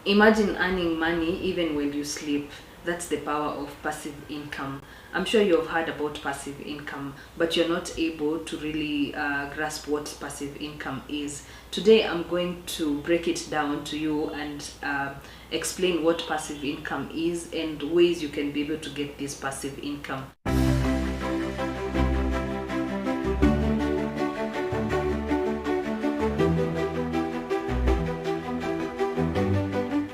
Imagine earning money even when you sleep. That's the power of passive income. I'm sure you've heard about passive income, but you're not able to really grasp what passive income is. Today, I'm going to break it down to you and explain what passive income is and ways you can be able to get this passive income.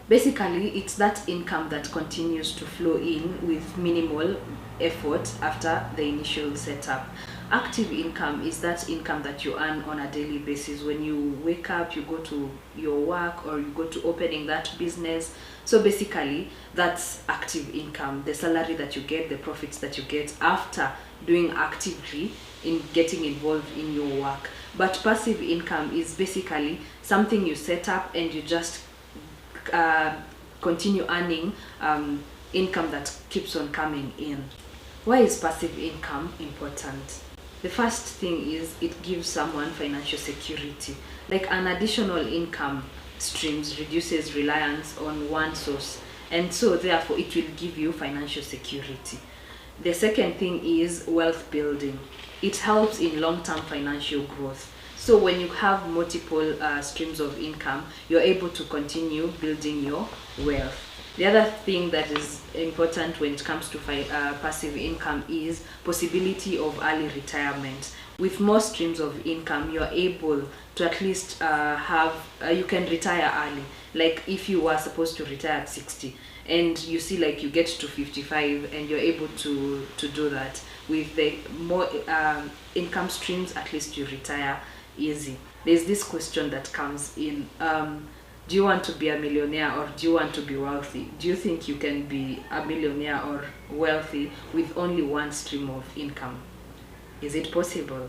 Basically, it's that income that continues to flow in with minimal effort after the initial setup. Active income is that income that you earn on a daily basis. When you wake up, you go to your work or you go to opening that business. So basically, that's active income, the salary that you get, the profits that you get after doing actively in getting involved in your work. But passive income is basically something you set up and you just uh, continue earning income that keeps on coming in. Why is passive income important? The first thing is it gives someone financial security. Like an additional income streams reduces reliance on one source, and so therefore it will give you financial security. The second thing is wealth building. It helps in long-term financial growth. So when you have multiple streams of income, you're able to continue building your wealth. The other thing that is important when it comes to passive income is possibility of early retirement. With more streams of income, you're able to at least you can retire early. Like if you were supposed to retire at 60 and you see like you get to 55 and you're able to do that with the more income streams, at least you retire easy. There's this question that comes in, do you want to be a millionaire or do you want to be wealthy? Do you think you can be a millionaire or wealthy with only one stream of income? Is it possible?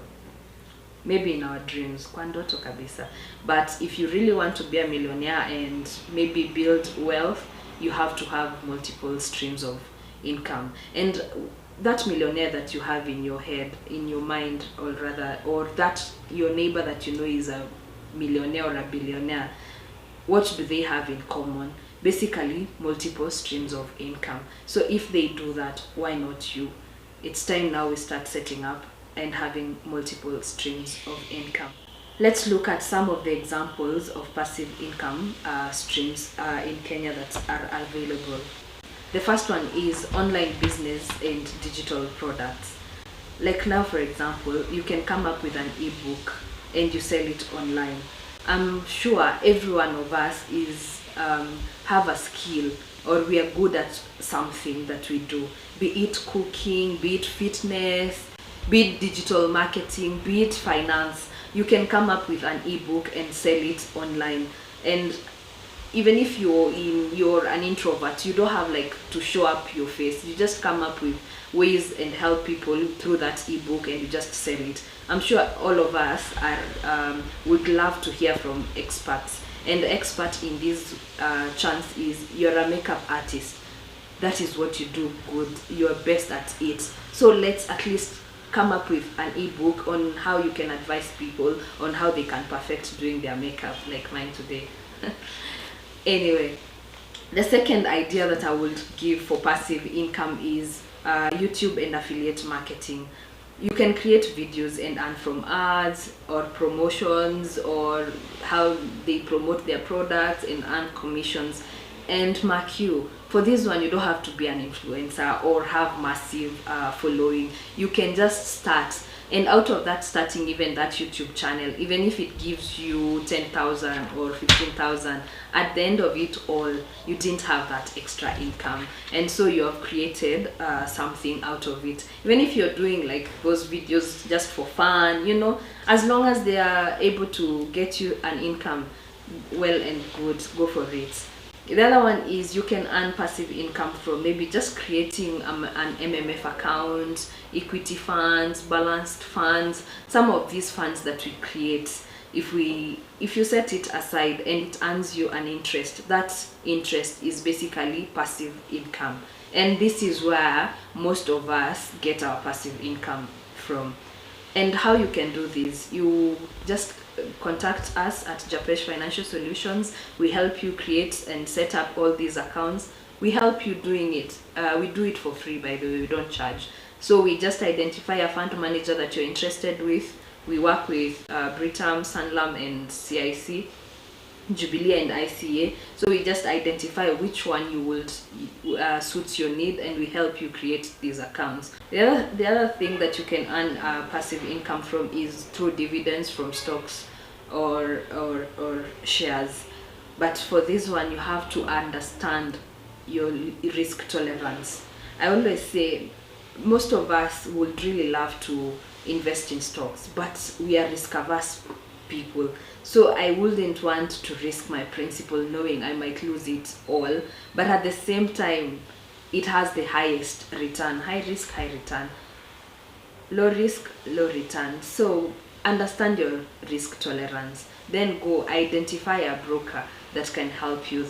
Maybe in our dreams, kwa ndoto kabisa. But if you really want to be a millionaire and maybe build wealth, you have to have multiple streams of income. And that millionaire that you have in your head, in your mind, or rather, or that your neighbor that you know is a millionaire or a billionaire, what do they have in common? Basically, multiple streams of income. So if they do that, why not you? It's time now we start setting up and having multiple streams of income. Let's look at some of the examples of passive income streams in Kenya that are available. The first one is online business and digital products. Like now, for example, you can come up with an ebook and you sell it online. I'm sure every one of us is have a skill or we are good at something that we do, be it cooking, be it fitness, be it digital marketing, be it finance. You can come up with an ebook and sell it online. And even if you're an introvert, you don't have like to show up your face. You just come up with ways and help people through that ebook and you just sell it. I'm sure all of us are would love to hear from experts. And the expert in this chance is you're a makeup artist. That is what you do good. You're best at it. So let's at least come up with an ebook on how you can advise people on how they can perfect doing their makeup like mine today. Anyway, the second idea that I would give for passive income is YouTube and affiliate marketing. You can create videos and earn from ads or promotions or how they promote their products and earn commissions. And mark you, for this one, you don't have to be an influencer or have massive following. You can just start. And out of that starting even that YouTube channel, even if it gives you 10,000 or 15,000, at the end of it all, you didn't have that extra income. And so you have created something out of it. Even if you're doing like those videos just for fun, you know, as long as they are able to get you an income, well and good, go for it. The other one is you can earn passive income from maybe just creating an MMF account, equity funds, balanced funds. Some of these funds that we create, if you set it aside and it earns you an interest, that interest is basically passive income. And this is where most of us get our passive income from. And how you can do this, you just contact us at Japesh Financial Solutions. We help you create and set up all these accounts. We help you doing it. We do it for free, by the way. We don't charge. So we just identify a fund manager that you're interested with. We work with Britam, Sanlam, and CIC, Jubilee, and ICA. So we just identify which one you would suits your need, and we help you create these accounts. The other thing that you can earn passive income from is through dividends from stocks or shares. But for this one, you have to understand your risk tolerance. I always say most of us would really love to invest in stocks, but we are risk averse people. So I wouldn't want to risk my principal knowing I might lose it all, but at the same time it has the highest return. High risk, high return. Low risk, low return. So understand your risk tolerance, then go identify a broker that can help you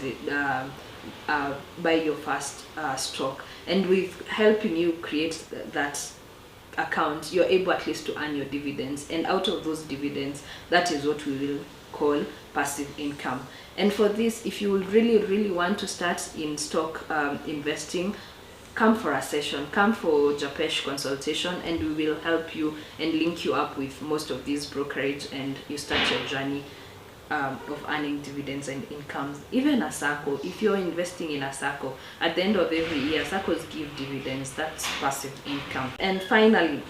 buy your first stock, and with helping you create that account, you're able at least to earn your dividends, and out of those dividends, that is what we will call passive income. And for this, if you would really want to start in stock investing, come for a session, come for Japesh consultation, and we will help you and link you up with most of these brokerage, and you start your journey of earning dividends and incomes. Even a SACCO, if you're investing in a SACCO, at the end of every year, SACCOs give dividends. That's passive income. And finally,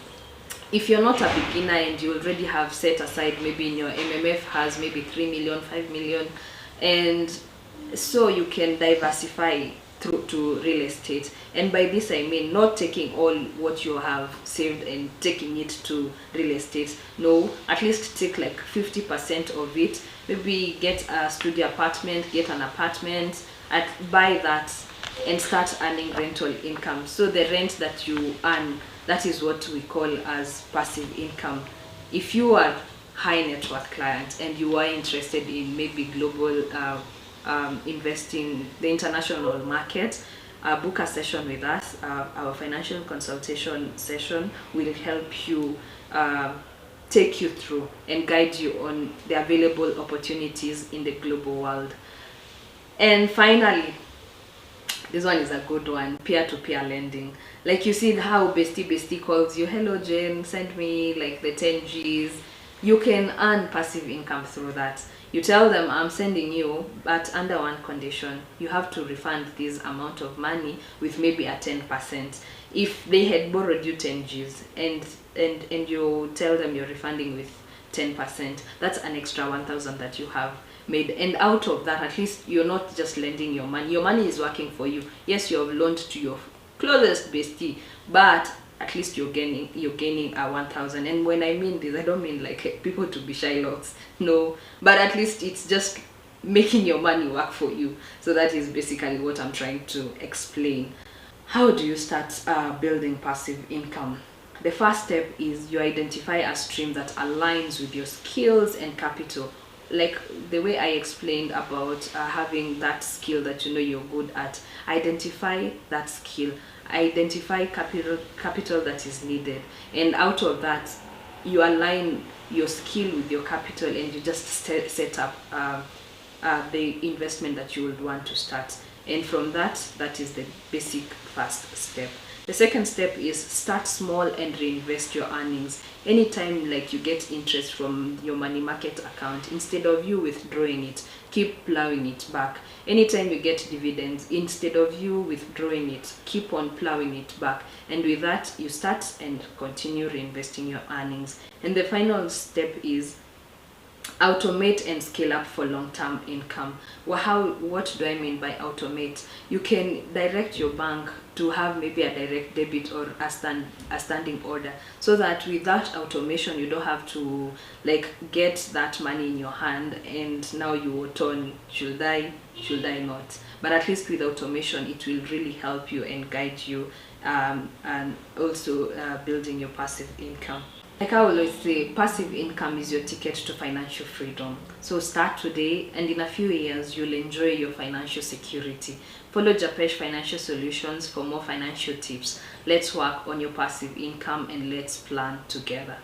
if you're not a beginner and you already have set aside, maybe in your MMF has maybe 3 million, 5 million, and so you can diversify through to real estate. And by this I mean not taking all what you have saved and taking it to real estate. No, at least take like 50% of it. Maybe get a studio apartment, get an apartment, buy that, and start earning rental income. So the rent that you earn, that is what we call as passive income. If you are high net worth client and you are interested in maybe global investing, the international market, book a session with us. Our financial consultation session will help you, take you through and guide you on the available opportunities in the global world. And finally, this one is a good one, peer-to-peer lending. Like you see how bestie calls you, hello Jane, send me like the 10 Gs. You can earn passive income through that. You tell them, I'm sending you, but under one condition. You have to refund this amount of money with maybe a 10%. If they had borrowed you 10 Gs and you tell them you're refunding with 10%, that's an extra 1,000 that you have made. And out of that, at least you're not just lending your money. Your money is working for you. Yes, you have loaned to your closest bestie, but at least you're gaining a 1,000. And when I mean this, I don't mean like people to be Shylocks, no, but at least it's just making your money work for you. So that is basically what I'm trying to explain. How do you start building passive income? The first step is you identify a stream that aligns with your skills and capital. Like the way I explained about having that skill that you know you're good at. Identify that skill, identify capital that is needed, and out of that you align your skill with your capital, and you just set up the investment that you would want to start. And from that is the basic first step. The second step is start small and reinvest your earnings. Anytime like you get interest from your money market account, instead of you withdrawing it, keep plowing it back. Anytime you get dividends, instead of you withdrawing it, keep on plowing it back. And with that, you start and continue reinvesting your earnings. And the final step is automate and scale up for long-term income. What do I mean by automate? You can direct your bank to have maybe a direct debit or a standing order, so that with that automation you don't have to like get that money in your hand and now you are torn, should I not? But at least with automation it will really help you and guide you, and also building your passive income. Like I always say, passive income is your ticket to financial freedom. So start today, and in a few years, you'll enjoy your financial security. Follow Japesh Financial Solutions for more financial tips. Let's work on your passive income and let's plan together.